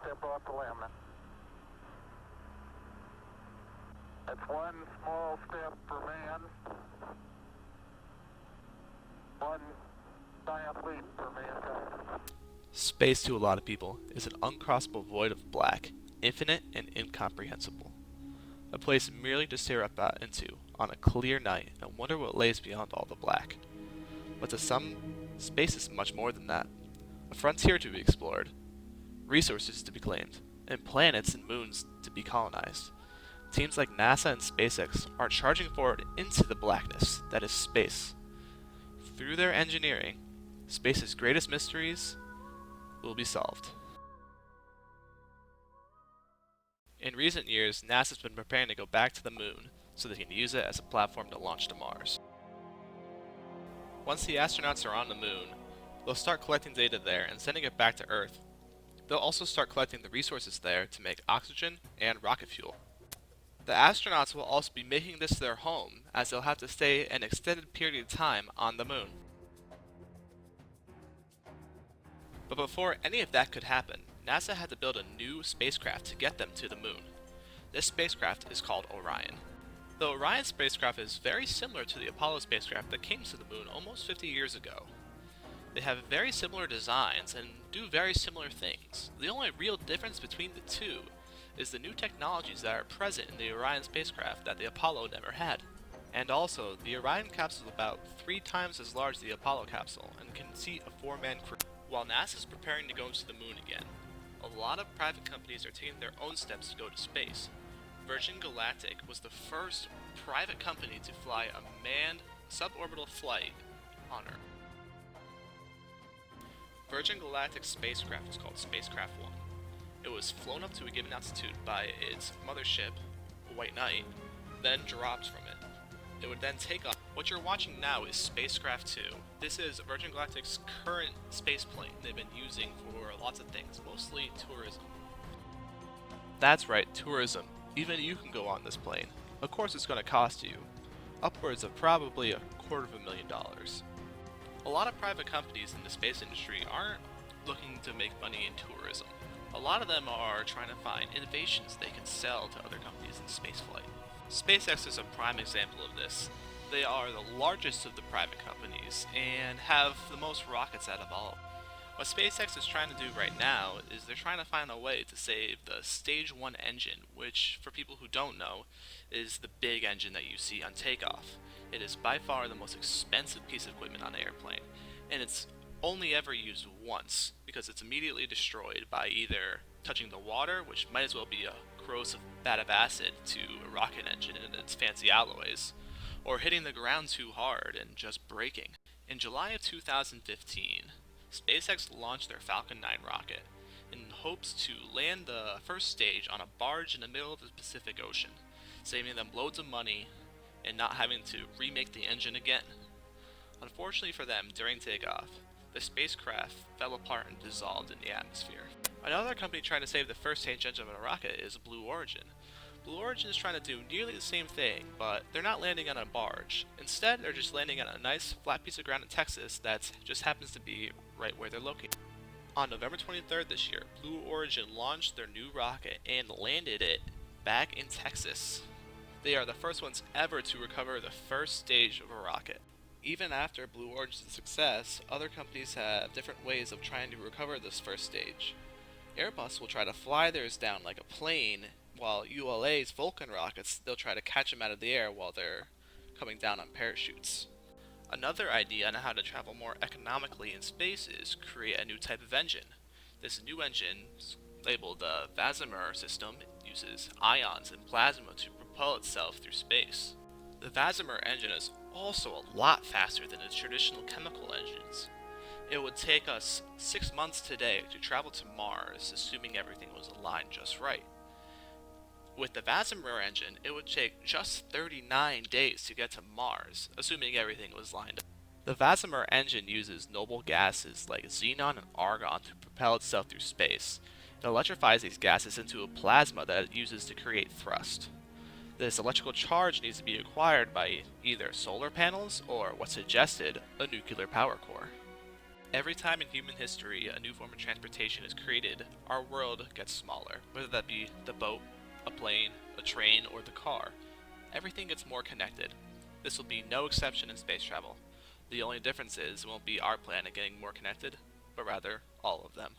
step off the limb. That's one small step for man, one giant leap for mankind. Space to a lot of people is an uncrossable void of black, infinite and incomprehensible. A place merely to stare up out into on a clear night and wonder what lays beyond all the black. But to some, space is much more than that. A frontier to be explored, resources to be claimed, and planets and moons to be colonized. Teams like NASA and SpaceX are charging forward into the blackness that is space. Through their engineering, space's greatest mysteries will be solved. In recent years, NASA's been preparing to go back to the moon so they can use it as a platform to launch to Mars. Once the astronauts are on the moon, they'll start collecting data there and sending it back to Earth. They'll also start collecting the resources there to make oxygen and rocket fuel. The astronauts will also be making this their home, as they'll have to stay an extended period of time on the moon. But before any of that could happen, NASA had to build a new spacecraft to get them to the moon. This spacecraft is called Orion. The Orion spacecraft is very similar to the Apollo spacecraft that came to the moon almost 50 years ago. They have very similar designs and do very similar things. The only real difference between the two is the new technologies that are present in the Orion spacecraft that the Apollo never had. And also, the Orion capsule is about 3 times as large as the Apollo capsule and can seat a 4-man crew. While NASA is preparing to go to the moon again, a lot of private companies are taking their own steps to go to space. Virgin Galactic was the first private company to fly a manned suborbital flight on Earth. Virgin Galactic's spacecraft was called Spacecraft 1. It was flown up to a given altitude by its mothership, White Knight, then dropped from it. It would then take off. What you're watching now is Spacecraft 2. This is Virgin Galactic's current space plane they've been using for lots of things, mostly tourism. That's right, tourism. Even you can go on this plane. Of course it's going to cost you upwards of probably $250,000. A lot of private companies in the space industry aren't looking to make money in tourism. A lot of them are trying to find innovations they can sell to other companies in spaceflight. SpaceX is a prime example of this. They are the largest of the private companies and have the most rockets out of all of them. What SpaceX is trying to do right now is they're trying to find a way to save the Stage 1 engine, which, for people who don't know, is the big engine that you see on takeoff. It is by far the most expensive piece of equipment on an airplane, and it's only ever used once, because it's immediately destroyed by either touching the water, which might as well be a corrosive vat of acid to a rocket engine and its fancy alloys, or hitting the ground too hard and just breaking. In July of 2015, SpaceX launched their Falcon 9 rocket in hopes to land the first stage on a barge in the middle of the Pacific Ocean, saving them loads of money and not having to remake the engine again. Unfortunately for them, during takeoff, the spacecraft fell apart and dissolved in the atmosphere. Another company trying to save the first stage engine of a rocket is Blue Origin. Blue Origin is trying to do nearly the same thing, but they're not landing on a barge. Instead, they're just landing on a nice flat piece of ground in Texas that just happens to be right where they're located. On November 23rd this year, Blue Origin launched their new rocket and landed it back in Texas. They are the first ones ever to recover the first stage of a rocket. Even after Blue Origin's success, other companies have different ways of trying to recover this first stage. Airbus will try to fly theirs down like a plane, while ULA's Vulcan rockets, they'll try to catch them out of the air while they're coming down on parachutes. Another idea on how to travel more economically in space is create a new type of engine. This new engine, labeled the Vasimer system, uses ions and plasma to propel itself through space. The Vasimer engine is also a lot faster than its traditional chemical engines. It would take us 6 months today to travel to Mars, assuming everything was aligned just right. With the Vasimer engine, it would take just 39 days to get to Mars, assuming everything was lined up. The Vasimer engine uses noble gases like xenon and argon to propel itself through space. It electrifies these gases into a plasma that it uses to create thrust. This electrical charge needs to be acquired by either solar panels or, what's suggested, a nuclear power core. Every time in human history a new form of transportation is created, our world gets smaller, whether that be the boat, a plane, a train, or the car. Everything gets more connected. This will be no exception in space travel. The only difference is it won't be our planet getting more connected, but rather all of them.